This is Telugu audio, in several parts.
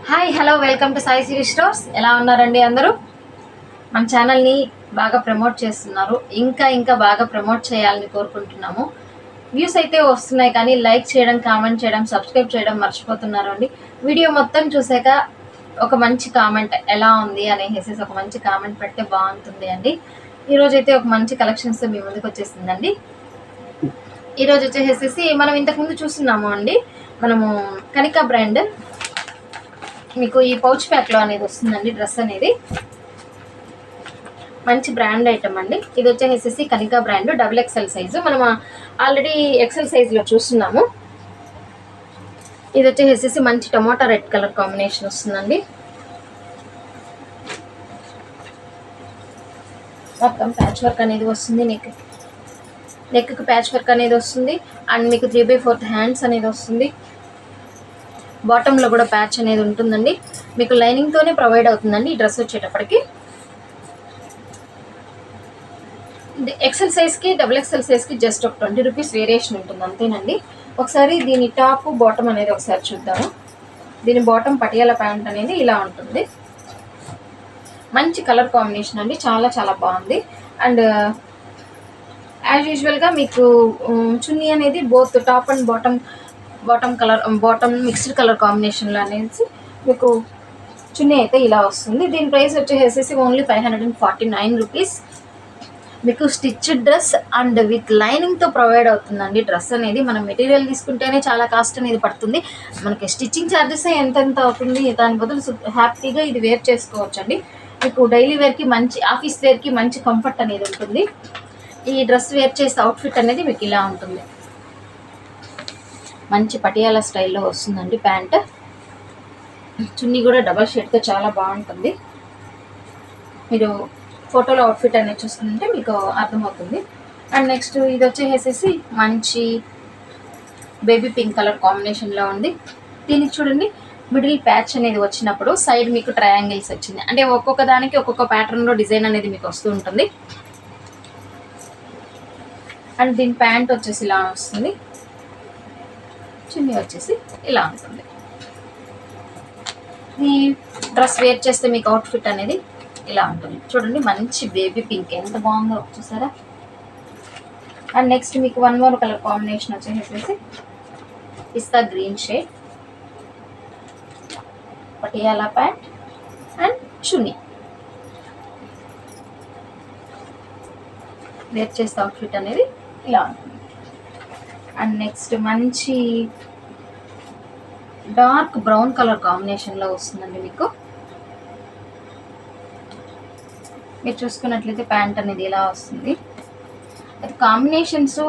Hi hello welcome to Sai Siri stores. ఎలా ఉన్నారండి అందరూ? మన ఛానల్ని బాగా ప్రమోట్ చేస్తున్నారు. ఇంకా బాగా ప్రమోట్ చేయాలని కోరుకుంటున్నాము. వ్యూస్ అయితే వస్తున్నాయి, కానీ లైక్ చేయడం, కామెంట్ చేయడం, సబ్స్క్రైబ్ చేయడం మర్చిపోతున్నారు అండి. వీడియో మొత్తం చూసాక ఒక మంచి కామెంట్ ఎలా ఉంది అనేసి ఒక మంచి కామెంట్ పెడితే బాగుంటుంది అండి. ఈరోజు అయితే ఒక మంచి కలెక్షన్స్తో మీ ముందుకు వచ్చేసిందండి. ఈరోజు వచ్చేసేసి మనం ఇంతకుముందు చూస్తున్నాము అండి, మనము కనికా బ్రాండ్ మీకు ఈ పౌచ్ ప్యాక్లో అనేది వస్తుందండి. డ్రెస్ అనేది మంచి బ్రాండ్ ఐటమ్ అండి. ఇది వచ్చేసేసి కనికా బ్రాండ్ XXL సైజు. మనం ఆల్రెడీ XL సైజులో చూస్తున్నాము. ఇది వచ్చేసేసి మంచి టమాటా రెడ్ కలర్ కాంబినేషన్ వస్తుందండి. మొత్తం ప్యాచ్ వర్క్ అనేది వస్తుంది. నెక్కి ప్యాచ్ వర్క్ అనేది వస్తుంది. అండ్ మీకు 3/4 హ్యాండ్స్ అనేది వస్తుంది. బాటంలో కూడా ప్యాచ్ అనేది ఉంటుందండి. మీకు లైనింగ్తోనే ప్రొవైడ్ అవుతుందండి ఈ డ్రెస్ వచ్చేటప్పటికి. XL సైజ్కి XXL సైజ్కి జస్ట్ ఒక 20 రూపీస్ వేరియేషన్ ఉంటుంది అంతేనండి. ఒకసారి దీని టాప్ బాటమ్ అనేది ఒకసారి చూద్దాము. దీని బాటమ్ పటియాలా ప్యాంట్ అనేది ఇలా ఉంటుంది. మంచి కలర్ కాంబినేషన్ అండి, చాలా బాగుంది. అండ్ యాజ్ యూజువల్గా మీకు చున్నీ అనేది both top and bottom mixed colour కాంబినేషన్లో అనేసి మీకు చున్నీ అయితే ఇలా వస్తుంది. దీని ప్రైస్ వచ్చేసేసి ఓన్లీ 549 రూపీస్. మీకు స్టిచ్డ్ డ్రెస్ అండ్ విత్ లైనింగ్తో ప్రొవైడ్ అవుతుందండి. డ్రెస్ అనేది మనం మెటీరియల్ తీసుకుంటేనే చాలా కాస్ట్ అనేది పడుతుంది. మనకి స్టిచ్చింగ్ ఛార్జెస్ ఎంత అవుతుంది. దాని బదులు హ్యాపీగా ఇది వేర్ చేసుకోవచ్చు అండి. మీకు డైలీ వేర్కి మంచి, ఆఫీస్ వేర్కి మంచి కంఫర్ట్ అనేది ఉంటుంది. ఈ డ్రెస్ వేర్ చేసే అవుట్ఫిట్ అనేది మీకు ఇలా ఉంటుంది. మంచి పటియాలా స్టైల్లో వస్తుందండి ప్యాంట్. చున్నీ కూడా డబల్ షేడ్తో చాలా బాగుంటుంది. మీరు ఫోటోలో అవుట్ఫిట్ అనేది చూసుకుంటే మీకు అర్థమవుతుంది. అండ్ నెక్స్ట్ ఇది వచ్చేసేసి మంచి బేబీ పింక్ కలర్ కాంబినేషన్లో ఉంది. దీనికి చూడండి, మిడిల్ ప్యాచ్ అనేది వచ్చినప్పుడు సైడ్ మీకు ట్రయాంగిల్స్ వచ్చింది. అంటే ఒక్కొక్క దానికి ఒక్కొక్క ప్యాటర్న్లో డిజైన్ అనేది మీకు వస్తూ ఉంటుంది. అండ్ దీని ప్యాంట్ వచ్చేసి ఇలా వస్తుంది. చున్నీ వచ్చేసి ఇలా ఉంటుంది. ఈ డ్రెస్ వేర్ చేస్తే మీకు అవుట్ఫిట్ అనేది ఇలా ఉంటుంది. చూడండి, మంచి బేబీ పింక్ ఎంత బాగుందో చూసారా. అండ్ నెక్స్ట్ మీకు వన్ మోర్ కలర్ కాంబినేషన్ వచ్చేసేసి pista green shade, Patiala pant and chunni. Wear చేస్తే అవుట్ఫిట్ అనేది ఇలా ఉంటుంది. అండ్ నెక్స్ట్ మంచి డార్క్ బ్రౌన్ కలర్ కాంబినేషన్లో వస్తుందండి. మీకు మీరు చూసుకున్నట్లయితే ప్యాంట్ అనేది ఇలా వస్తుంది. అది కాంబినేషన్స్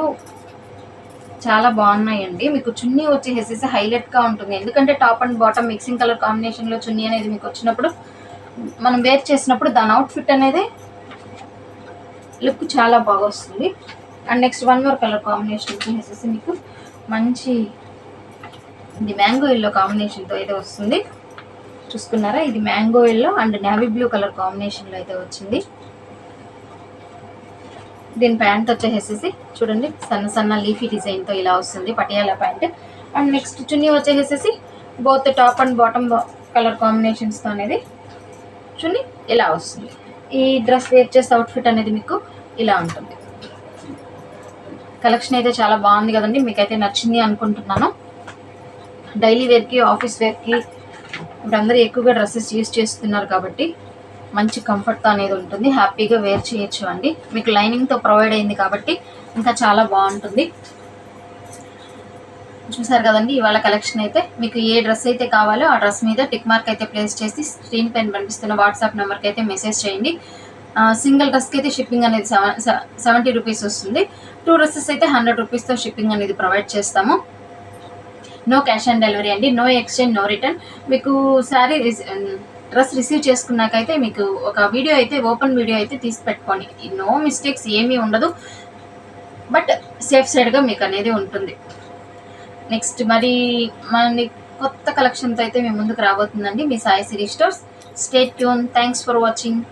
చాలా బాగున్నాయండి. మీకు చున్నీ వచ్చేసేసి హైలైట్గా ఉంటుంది. ఎందుకంటే top and bottom mixing colour కాంబినేషన్లో చున్నీ అనేది మీకు వచ్చినప్పుడు, మనం వేర్ చేసినప్పుడు దాని అవుట్ఫిట్ అనేది లుక్ చాలా బాగా వస్తుంది. And next one more colour combination వచ్చేసేసి మీకు మంచి ఇది మ్యాంగో ఎల్లో కాంబినేషన్తో అయితే వస్తుంది. చూసుకున్నారా, ఇది mango yellow and navy blue colour కాంబినేషన్లో అయితే వచ్చింది. దీని ప్యాంట్ వచ్చేసేసి చూడండి, సన్న లీఫీ డిజైన్తో ఇలా వస్తుంది Patiala pant. And next chunni వచ్చేసేసి both top and bottom colour కాంబినేషన్స్తో అనేది చున్నీ ఇలా వస్తుంది. ఈ డ్రెస్ వేర్ చేసే అవుట్ఫిట్ అనేది మీకు ఇలా ఉంటుంది. కలెక్షన్ అయితే చాలా బాగుంది కదండి, మీకైతే నచ్చింది అనుకుంటున్నాను. డైలీ వేర్కి, ఆఫీస్ వేర్కి ఇప్పుడు అందరూ ఎక్కువగా డ్రెస్సెస్ యూజ్ చేస్తున్నారు కాబట్టి మంచి కంఫర్ట్ అనేది ఉంటుంది. హ్యాపీగా వేర్ చేయొచ్చు అండి. మీకు లైనింగ్తో ప్రొవైడ్ అయింది కాబట్టి ఇంకా చాలా బాగుంటుంది. చూసారు కదండి ఇవాళ కలెక్షన్ అయితే. మీకు ఏ డ్రెస్ అయితే కావాలో ఆ డ్రెస్ మీద టిక్ మార్క్ అయితే ప్లేస్ చేసి స్క్రీన్ పైన కనిపిస్తున్న వాట్సాప్ నెంబర్కి అయితే మెసేజ్ చేయండి. సింగిల్ డ్రెస్కి అయితే షిప్పింగ్ అనేది 70 రూపీస్ వస్తుంది. 2 డ్రెస్సెస్ అయితే 100 రూపీస్తో షిప్పింగ్ అనేది ప్రొవైడ్ చేస్తాము. నో క్యాష్ ఆన్ డెలివరీ అండి, నో ఎక్స్చేంజ్, నో రిటర్న్. మీకు శారీ డ్రెస్ రిసీవ్ చేసుకున్నాకైతే మీకు ఒక వీడియో అయితే, ఓపెన్ వీడియో అయితే తీసి పెట్టుకోండి. నో మిస్టేక్స్ ఏమీ ఉండదు, బట్ సేఫ్ సైడ్గా మీకు అనేది ఉంటుంది. నెక్స్ట్ మరి మన కొత్త కలెక్షన్తో అయితే మీ ముందుకు రాబోతుందండి మీ Sai Siri stores. Stay tune. Thanks for watching.